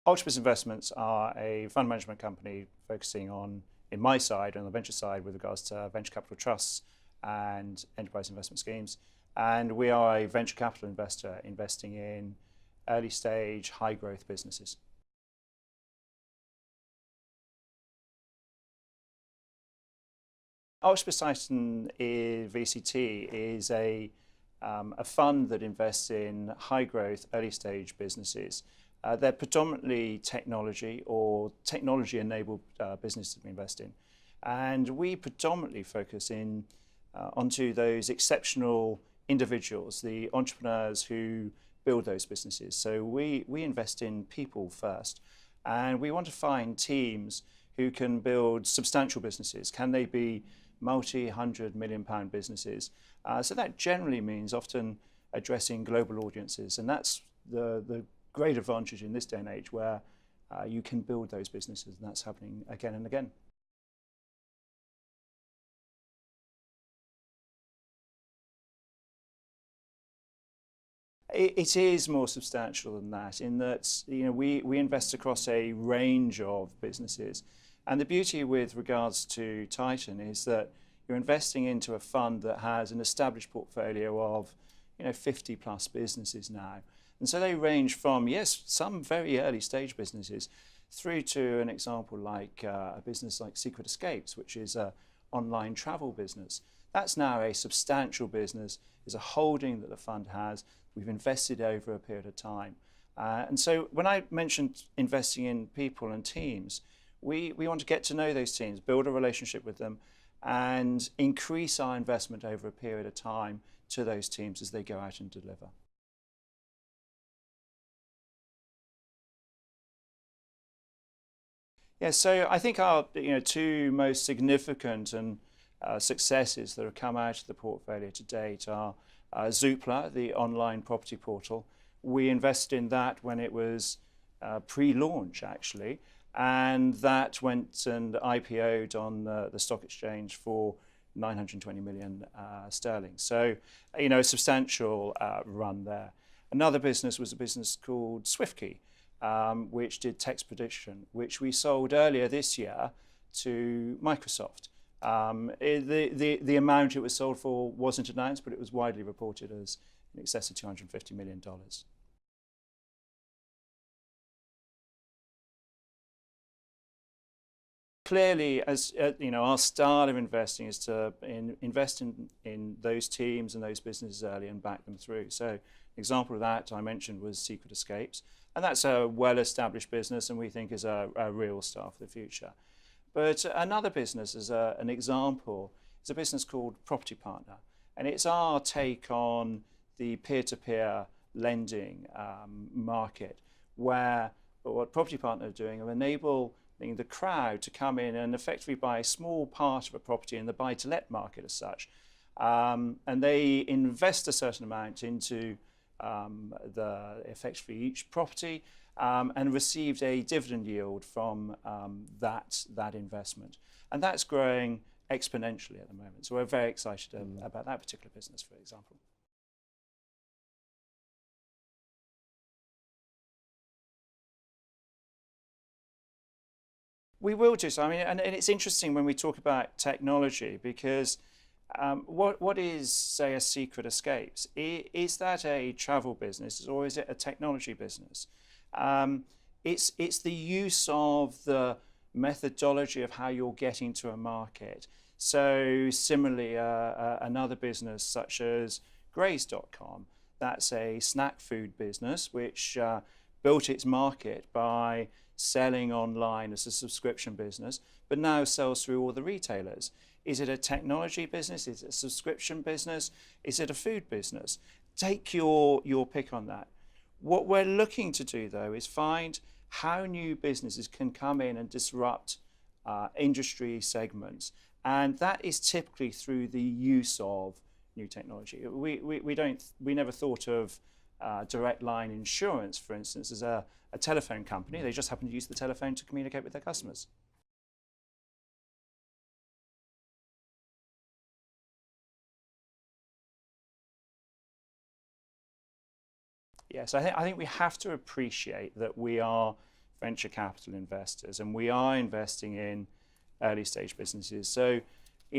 Octopus Investments are a fund management company focusing on, in my side, on the venture side, with regards to venture capital trusts and enterprise investment schemes. And we are a venture capital investor investing in early stage, high growth businesses. Octopus Titan VCT is a fund that invests in high growth, early stage businesses. They're predominantly technology or technology enabled businesses that we invest in. And we predominantly focus onto those exceptional individuals, the entrepreneurs who build those businesses. So we invest in people first, and we want to find teams who can build substantial businesses. Can they be multi-100 million-pound businesses? So that generally means often addressing global audiences, and that's the great advantage in this day and age where you can build those businesses, and that's happening again and again. It is more substantial than that, in that we invest across a range of businesses, and the beauty with regards to Titan is that you're investing into a fund that has an established portfolio of 50 plus businesses now. And so they range from, yes, some very early stage businesses through to an example like a business like Secret Escapes, which is an online travel business. That's now a substantial business, is a holding that the fund has. We've invested over a period of time. And so when I mentioned investing in people and teams, we want to get to know those teams, build a relationship with them, and increase our investment over a period of time to those teams as they go out and deliver. Yeah, so I think our two most significant and successes that have come out of the portfolio to date are Zoopla, the online property portal. We invested in that when it was pre-launch, actually, and that went and IPO'd on the stock exchange for 920 million sterling. So, a substantial run there. Another business was a business called Swiftkey, which did text prediction, which we sold earlier this year to Microsoft. The amount it was sold for wasn't announced, but it was widely reported as in excess of $250 million. Clearly, as our style of investing is to invest in those teams and those businesses early and back them through. So an example of that I mentioned was Secret Escapes, and that's a well-established business, and we think is a real star for the future. But another business, as an example, is a business called Property Partner, and it's our take on the peer-to-peer lending market, where what Property Partner are doing are enabling the crowd to come in and effectively buy a small part of a property in the buy-to-let market as such, and they invest a certain amount into effectively each property, and received a dividend yield from that investment, and that's growing exponentially at the moment. So we're very excited about that particular business, for example. We will do so. I mean, and it's interesting when we talk about technology, because what is, say, a Secret Escapes? Is that a travel business, or is it a technology business? It's the use of the methodology of how you're getting to a market. So similarly, another business such as Graze.com, that's a snack food business which built its market by selling online as a subscription business, but now sells through all the retailers. Is it a technology business? Is it a subscription business? Is it a food business? Take your pick on that. What we're looking to do, though, is find how new businesses can come in and disrupt industry segments, and that is typically through the use of new technology. We never thought of Direct Line Insurance, for instance, as a telephone company. They just happen to use the telephone to communicate with their customers. Yes, I think we have to appreciate that we are venture capital investors, and we are investing in early stage businesses. So,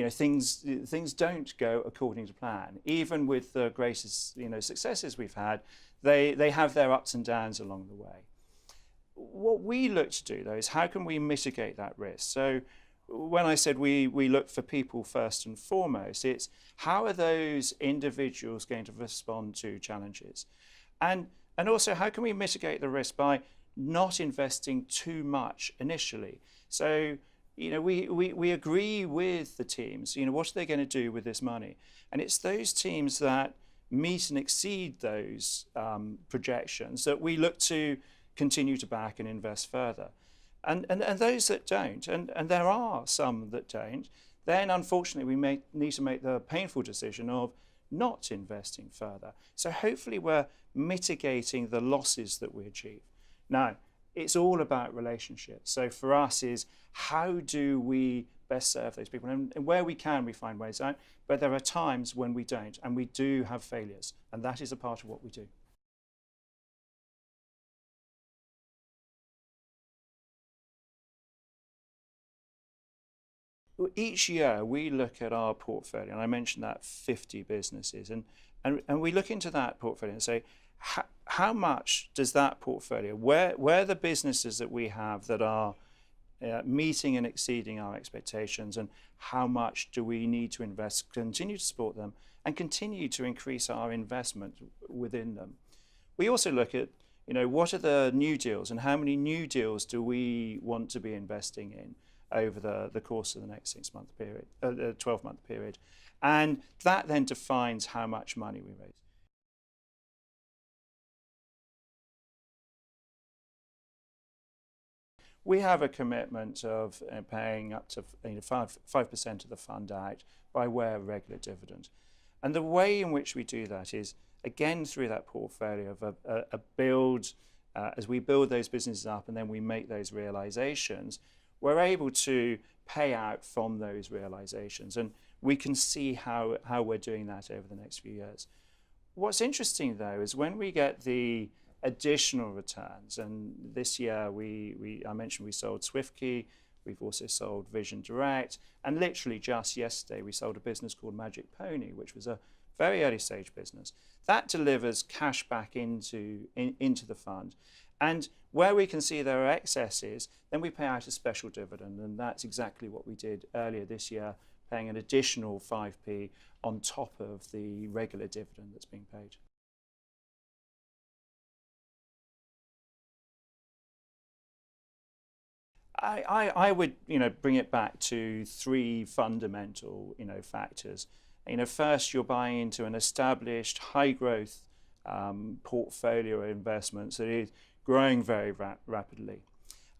things don't go according to plan. Even with the greatest successes we've had, they have their ups and downs along the way. What we look to do though is how can we mitigate that risk? So when I said we look for people first and foremost, it's how are those individuals going to respond to challenges, and also how can we mitigate the risk by not investing too much initially. So we agree with the teams, what are they going to do with this money? And it's those teams that meet and exceed those projections that we look to continue to back and invest further. And those that don't, and there are some that don't, then unfortunately we may need to make the painful decision of not investing further. So hopefully we're mitigating the losses that we achieve. Now, it's all about relationships. So for us is how do we best serve those people? And where we can, we find ways out, but there are times when we don't, and we do have failures, and that is a part of what we do. Each year we look at our portfolio, and I mentioned that 50 businesses, and we look into that portfolio and say, how much does that portfolio, where the businesses that we have that are meeting and exceeding our expectations, and how much do we need to invest, continue to support them, and continue to increase our investment within them. We also look at, what are the new deals, and how many new deals do we want to be investing in over the course of the next 6-month period, 12-month period, and that then defines how much money we raise. We have a commitment of paying up to 5% of the fund out by way of regular dividend. And the way in which we do that is, again, through that portfolio of a build, as we build those businesses up and then we make those realizations, we're able to pay out from those realizations. And we can see how we're doing that over the next few years. What's interesting, though, is when we get the additional returns, and this year I mentioned we sold Swiftkey, we've also sold Vision Direct, and literally just yesterday we sold a business called Magic Pony, which was a very early stage business. That delivers cash back into the fund, and where we can see there are excesses, then we pay out a special dividend, and that's exactly what we did earlier this year, paying an additional 5p on top of the regular dividend that's being paid. I would bring it back to 3 fundamental factors. First, you're buying into an established high growth portfolio of investments that is growing very rapidly.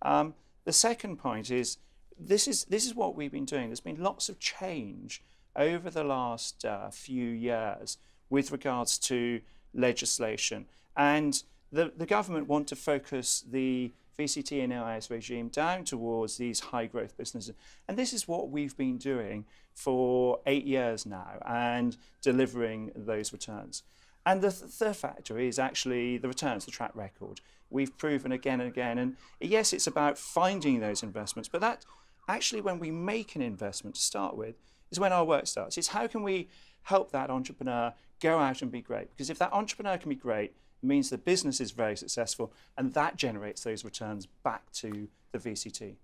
The second point is this is what we've been doing. There's been lots of change over the last few years with regards to legislation, and the government want to focus the VCT and AIS regime down towards these high growth businesses. And this is what we've been doing for 8 years now and delivering those returns. And the third factor is actually the returns, the track record. We've proven again and again, and yes, it's about finding those investments, but that actually when we make an investment to start with is when our work starts. It's how can we help that entrepreneur go out and be great? Because if that entrepreneur can be great, it means the business is very successful, and that generates those returns back to the VCT.